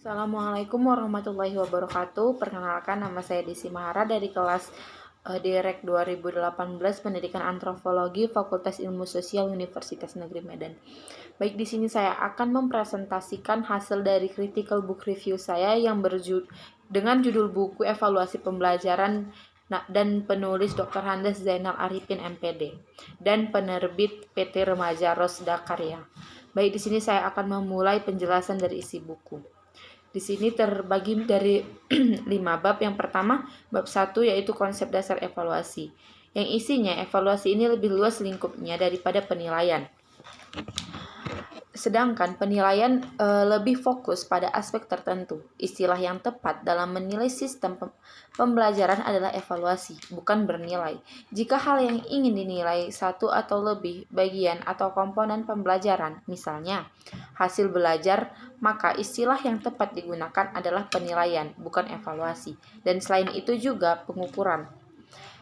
Assalamualaikum warahmatullahi wabarakatuh. Perkenalkan, nama saya Desi Mahara dari kelas Direk 2018 Pendidikan Antropologi Fakultas Ilmu Sosial Universitas Negeri Medan. Baik, di sini saya akan mempresentasikan hasil dari critical book review saya yang dengan judul buku Evaluasi Pembelajaran dan penulis Dr. Handes Zainal Arifin MPD dan penerbit PT Remaja Rosda Karya. Baik, di sini saya akan memulai penjelasan dari isi buku. Di sini terbagi dari 5 bab. Yang pertama, bab 1 yaitu konsep dasar evaluasi. Yang isinya evaluasi ini lebih luas lingkupnya daripada penilaian. Sedangkan penilaian lebih fokus pada aspek tertentu. Istilah yang tepat dalam menilai sistem pembelajaran adalah evaluasi, bukan bernilai. Jika hal yang ingin dinilai satu atau lebih bagian atau komponen pembelajaran, misalnya hasil belajar, maka istilah yang tepat digunakan adalah penilaian, bukan evaluasi. Dan selain itu juga pengukuran.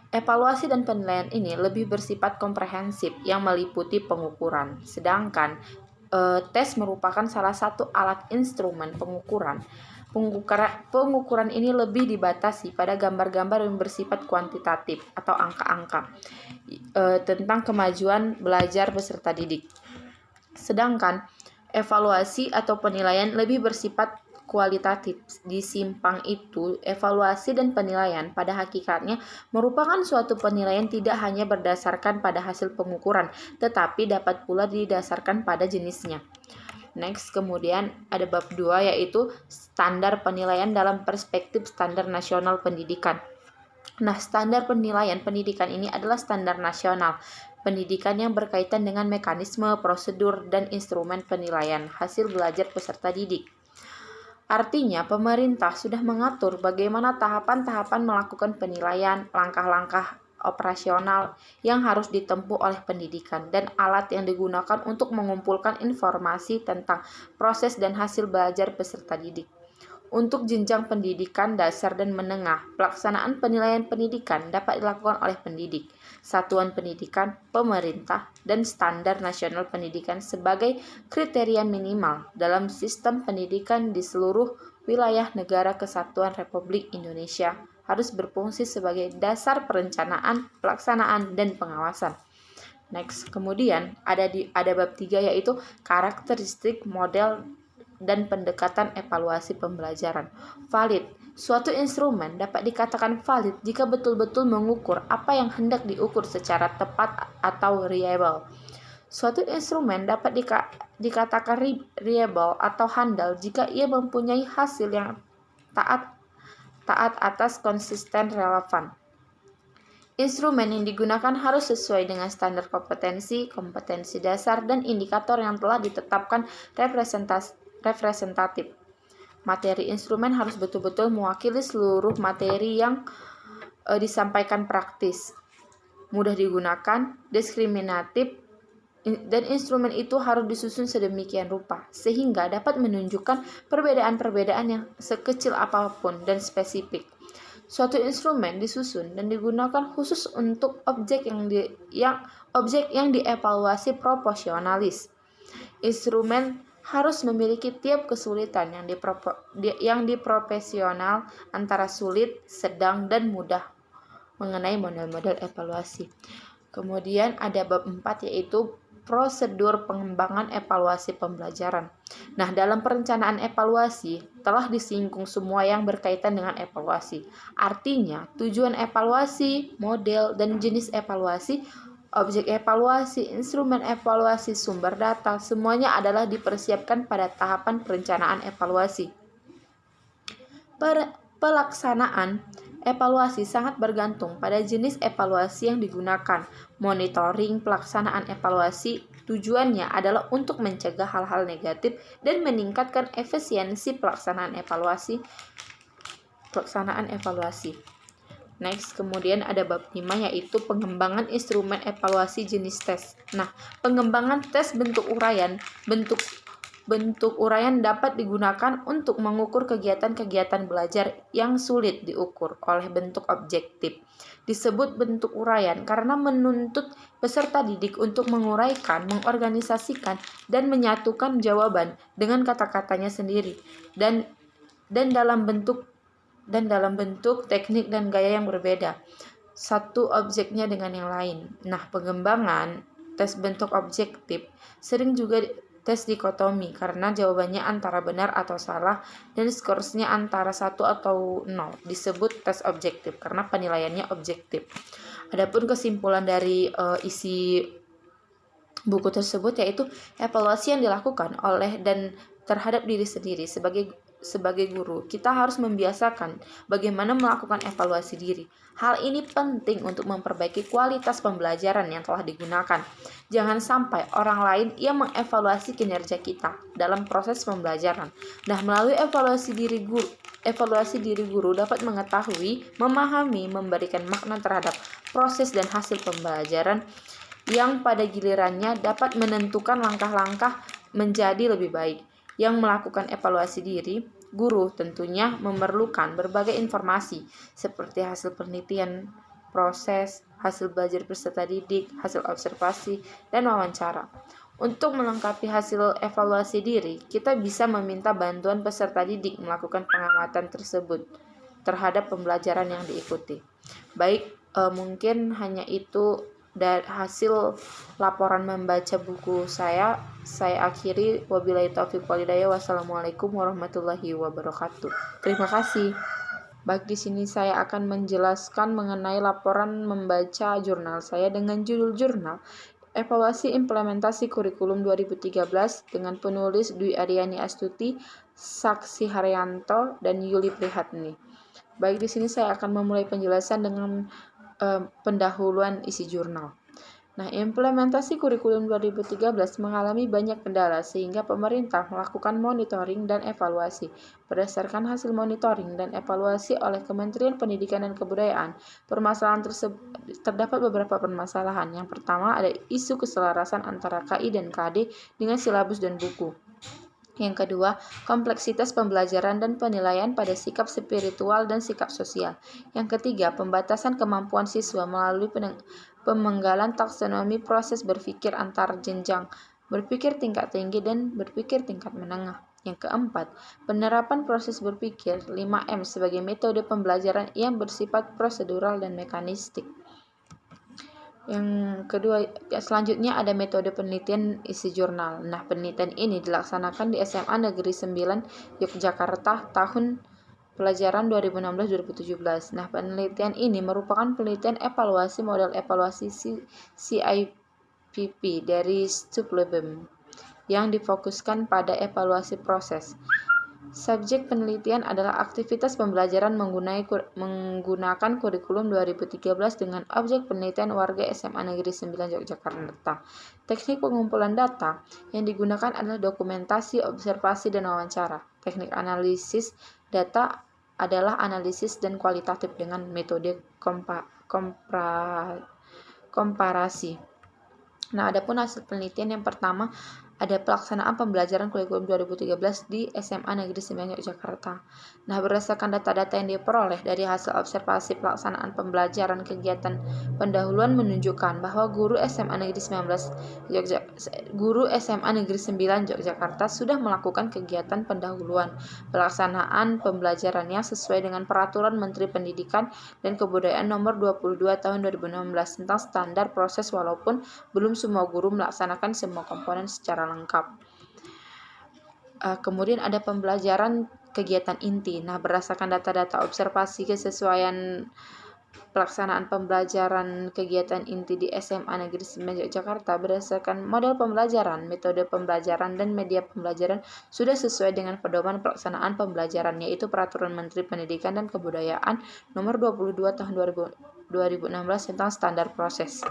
Evaluasi dan penilaian ini lebih bersifat komprehensif yang meliputi pengukuran, sedangkan tes merupakan salah satu alat instrumen pengukuran. Pengukuran ini lebih dibatasi pada gambar-gambar yang bersifat kuantitatif atau angka-angka tentang kemajuan belajar peserta didik. Sedangkan evaluasi atau penilaian lebih bersifat kualitatif. Di simpang itu, evaluasi dan penilaian pada hakikatnya merupakan suatu penilaian tidak hanya berdasarkan pada hasil pengukuran, tetapi dapat pula didasarkan pada jenisnya. Next, kemudian ada bab 2 yaitu standar penilaian dalam perspektif standar nasional pendidikan. Nah, standar penilaian pendidikan ini adalah standar nasional pendidikan yang berkaitan dengan mekanisme, prosedur, dan instrumen penilaian hasil belajar peserta didik. Artinya, pemerintah sudah mengatur bagaimana tahapan-tahapan melakukan penilaian, langkah-langkah operasional yang harus ditempuh oleh pendidikan, dan alat yang digunakan untuk mengumpulkan informasi tentang proses dan hasil belajar peserta didik. Untuk jenjang pendidikan dasar dan menengah, pelaksanaan penilaian pendidikan dapat dilakukan oleh pendidik, satuan pendidikan, pemerintah, dan standar nasional pendidikan sebagai kriteria minimal dalam sistem pendidikan di seluruh wilayah negara kesatuan Republik Indonesia harus berfungsi sebagai dasar perencanaan, pelaksanaan, dan pengawasan. Next, kemudian ada bab 3 yaitu karakteristik model dan pendekatan evaluasi pembelajaran. Valid. Suatu instrumen dapat dikatakan valid jika betul-betul mengukur apa yang hendak diukur secara tepat atau reliable. Suatu instrumen dapat dikatakan reliable atau handal jika ia mempunyai hasil yang taat atas konsisten relevan. Instrumen yang digunakan harus sesuai dengan standar kompetensi dasar, dan indikator yang telah ditetapkan representatif. Materi instrumen harus betul-betul mewakili seluruh materi yang disampaikan praktis, mudah digunakan, diskriminatif, dan instrumen itu harus disusun sedemikian rupa sehingga dapat menunjukkan perbedaan-perbedaan yang sekecil apapun dan spesifik. Suatu instrumen disusun dan digunakan khusus untuk objek yang dievaluasi proporsionalis. Instrumen harus memiliki tiap kesulitan yang diproporsional antara sulit, sedang, dan mudah mengenai model-model evaluasi. Kemudian ada bab 4 yaitu prosedur pengembangan evaluasi pembelajaran. Nah, dalam perencanaan evaluasi telah disinggung semua yang berkaitan dengan evaluasi. Artinya, tujuan evaluasi, model, dan jenis evaluasi, objek evaluasi, instrumen evaluasi, sumber data, semuanya adalah dipersiapkan pada tahapan perencanaan evaluasi. Pelaksanaan evaluasi sangat bergantung pada jenis evaluasi yang digunakan. Monitoring pelaksanaan evaluasi tujuannya adalah untuk mencegah hal-hal negatif dan meningkatkan efisiensi pelaksanaan evaluasi. Next, kemudian ada bab 5 yaitu pengembangan instrumen evaluasi jenis tes. Nah, pengembangan tes bentuk uraian dapat digunakan untuk mengukur kegiatan-kegiatan belajar yang sulit diukur oleh bentuk objektif. Disebut bentuk uraian karena menuntut peserta didik untuk menguraikan, mengorganisasikan, dan menyatukan jawaban dengan kata-katanya sendiri, dan dan dalam bentuk teknik dan gaya yang berbeda satu objeknya dengan yang lain. Nah, pengembangan tes bentuk objektif sering juga tes dikotomi karena jawabannya antara benar atau salah dan skorsnya antara 1 atau 0 disebut tes objektif karena penilaiannya objektif. Adapun kesimpulan dari isi buku tersebut yaitu evaluasi yang dilakukan oleh dan terhadap diri sendiri sebagai guru. Kita harus membiasakan bagaimana melakukan evaluasi diri. Hal ini penting untuk memperbaiki kualitas pembelajaran yang telah digunakan. Jangan sampai orang lain yang mengevaluasi kinerja kita dalam proses pembelajaran. Nah, melalui evaluasi diri guru dapat mengetahui, memahami, memberikan makna terhadap proses dan hasil pembelajaran yang pada gilirannya dapat menentukan langkah-langkah menjadi lebih baik. Yang melakukan evaluasi diri, guru tentunya memerlukan berbagai informasi seperti hasil penelitian, proses, hasil belajar peserta didik, hasil observasi, dan wawancara. Untuk melengkapi hasil evaluasi diri, kita bisa meminta bantuan peserta didik melakukan pengamatan tersebut terhadap pembelajaran yang diikuti. Baik, mungkin hanya itu dari hasil laporan membaca buku saya akhiri. Wabillahi taufiq walhidayah. Wassalamualaikum warahmatullahi wabarakatuh. Terima kasih. Baik, di sini saya akan menjelaskan mengenai laporan membaca jurnal saya dengan judul jurnal Evaluasi Implementasi Kurikulum 2013 dengan penulis Dwi Aryani Astuti, Saksi Haryanto, dan Yuli Prihatni. Baik, di sini saya akan memulai penjelasan dengan pendahuluan isi jurnal. Nah, implementasi kurikulum 2013 mengalami banyak kendala sehingga pemerintah melakukan monitoring dan evaluasi. Berdasarkan hasil monitoring dan evaluasi oleh Kementerian Pendidikan dan Kebudayaan, permasalahan tersebut terdapat beberapa permasalahan. Yang pertama ada isu keselarasan antara KI dan KD dengan silabus dan buku. Yang kedua, kompleksitas pembelajaran dan penilaian pada sikap spiritual dan sikap sosial. Yang ketiga, pembatasan kemampuan siswa melalui pemenggalan taksonomi proses berpikir antar jenjang, berpikir tingkat tinggi dan berpikir tingkat menengah. Yang keempat, penerapan proses berpikir 5M sebagai metode pembelajaran yang bersifat prosedural dan mekanistik. Yang kedua, selanjutnya ada metode penelitian isi jurnal. Nah, penelitian ini dilaksanakan di SMA Negeri 9 Yogyakarta tahun pelajaran 2016-2017. Nah, penelitian ini merupakan penelitian evaluasi model evaluasi CIPP dari Stublebem yang difokuskan pada evaluasi proses. Subjek penelitian adalah aktivitas pembelajaran menggunakan kurikulum 2013 dengan objek penelitian warga SMA Negeri 9 Yogyakarta. Teknik pengumpulan data yang digunakan adalah dokumentasi, observasi, dan wawancara. Teknik analisis data adalah analisis dan kualitatif dengan metode komparasi. Nah, adapun hasil penelitian yang pertama ada pelaksanaan pembelajaran kurikulum 2013 di SMA Negeri 9 Yogyakarta. Nah, berdasarkan data-data yang diperoleh dari hasil observasi pelaksanaan pembelajaran kegiatan pendahuluan menunjukkan bahwa guru SMA Negeri 9 Yogyakarta sudah melakukan kegiatan pendahuluan pelaksanaan pembelajarannya sesuai dengan Peraturan Menteri Pendidikan dan Kebudayaan Nomor 22 Tahun 2016 tentang standar proses walaupun belum semua guru melaksanakan semua komponen secara lengkap. Kemudian ada pembelajaran kegiatan inti. Nah, berdasarkan data-data observasi kesesuaian pelaksanaan pembelajaran kegiatan inti di SMA Negeri 9 Yogyakarta berdasarkan model pembelajaran, metode pembelajaran, dan media pembelajaran sudah sesuai dengan pedoman pelaksanaan pembelajaran, yaitu Peraturan Menteri Pendidikan dan Kebudayaan Nomor 22 Tahun 2016 tentang standar proses.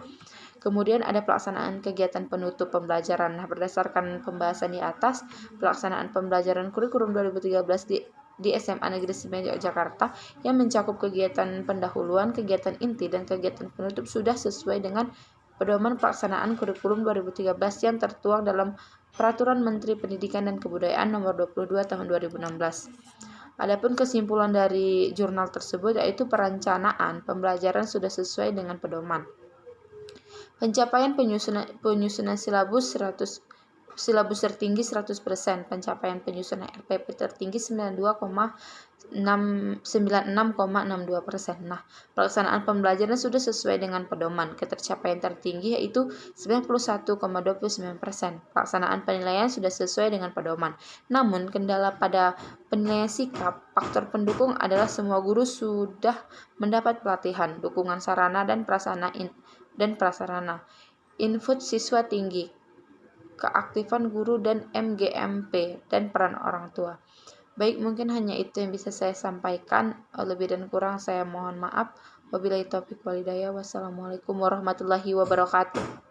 Kemudian ada pelaksanaan kegiatan penutup pembelajaran. Nah, berdasarkan pembahasan di atas, pelaksanaan pembelajaran kurikulum 2013 di SMA Negeri 9 Yogyakarta yang mencakup kegiatan pendahuluan, kegiatan inti, dan kegiatan penutup sudah sesuai dengan pedoman pelaksanaan kurikulum 2013 yang tertuang dalam Peraturan Menteri Pendidikan dan Kebudayaan Nomor 22 Tahun 2016. Adapun kesimpulan dari jurnal tersebut yaitu perencanaan pembelajaran sudah sesuai dengan pedoman. Pencapaian penyusunan silabus 100 silabus tertinggi 100%, pencapaian penyusunan RPP tertinggi 96,62%. Nah, pelaksanaan pembelajaran sudah sesuai dengan pedoman. Ketercapaian tertinggi yaitu 91,29%. Pelaksanaan penilaian sudah sesuai dengan pedoman. Namun, kendala pada penilaian sikap, faktor pendukung adalah semua guru sudah mendapat pelatihan, dukungan sarana dan prasarana. Input siswa tinggi, keaktifan guru dan MGMP, dan peran orang tua. Baik, mungkin hanya itu yang bisa saya sampaikan. Lebih dan kurang saya mohon maaf. Wabillahi taufiq wal hidayah. Wassalamualaikum warahmatullahi wabarakatuh.